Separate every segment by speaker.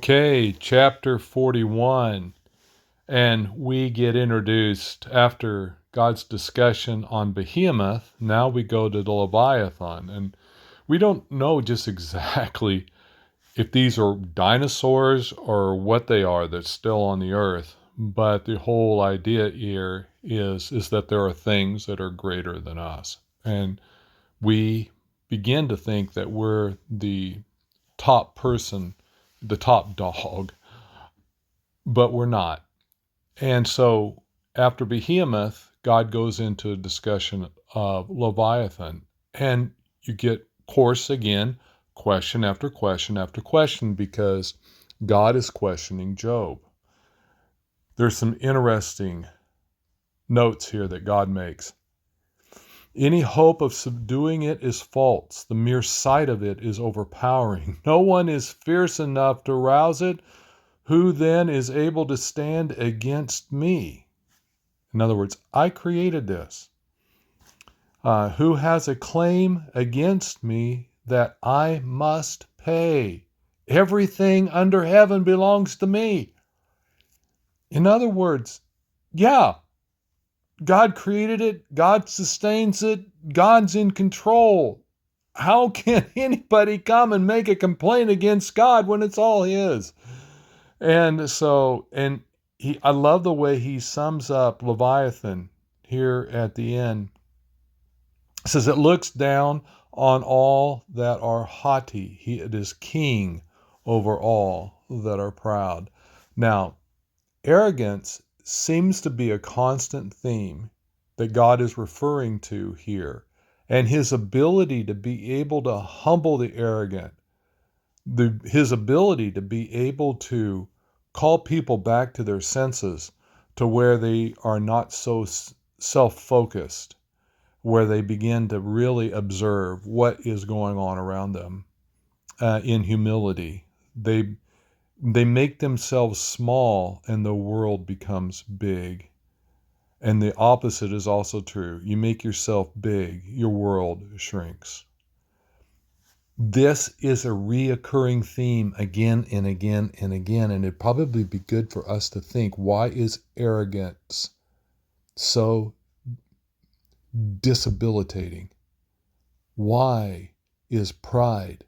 Speaker 1: Okay, chapter 41. And we get introduced after God's discussion on Behemoth. Now we go to the Leviathan. And we don't know just exactly if these are dinosaurs or what they are that's still on the earth. But the whole idea here is that there are things that are greater than us. And we begin to think that we're the top person, the top dog, but we're not. And so after Behemoth, God goes into a discussion of Leviathan. And you get, of course, again, question after question after question, because God is questioning Job. There's some interesting notes here that God makes. Any hope of subduing it is false. The mere sight of it is overpowering. No one is fierce enough to rouse it. Who then is able to stand against me? In other words, I created this. Who has a claim against me that I must pay? Everything under heaven belongs to me. In other words, yeah, God created it. God sustains it. God's in control. How can anybody come and make a complaint against God when it's all His? I love the way he sums up Leviathan here at the end. It says, it looks down on all that are haughty. It is king over all that are proud. Now, arrogance seems to be a constant theme that God is referring to here. And his ability to be able to humble the arrogant, his ability to be able to call people back to their senses, to where they are not so self-focused, where they begin to really observe what is going on around them in humility. They make themselves small and the world becomes big. And the opposite is also true. You make yourself big, your world shrinks. This is a reoccurring theme again and again and again, and it'd probably be good for us to think, why is arrogance so disabilitating? Why is pride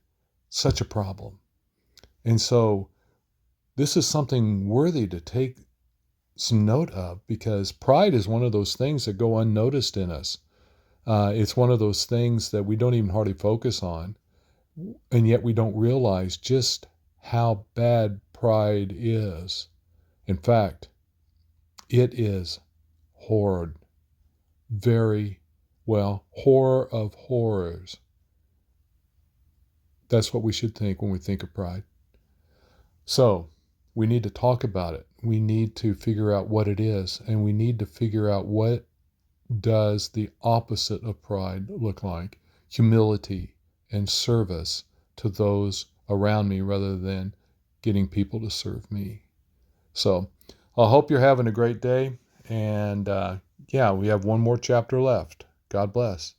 Speaker 1: such a problem? And so this is something worthy to take some note of, because pride is one of those things that go unnoticed in us. It's one of those things that we don't even hardly focus on. And yet we don't realize just how bad pride is. In fact, it is horrid. Horror of horrors. That's what we should think when we think of pride. So, we need to talk about it. We need to figure out what it is, and we need to figure out what does the opposite of pride look like. Humility and service to those around me rather than getting people to serve me. So I hope you're having a great day. And we have one more chapter left. God bless.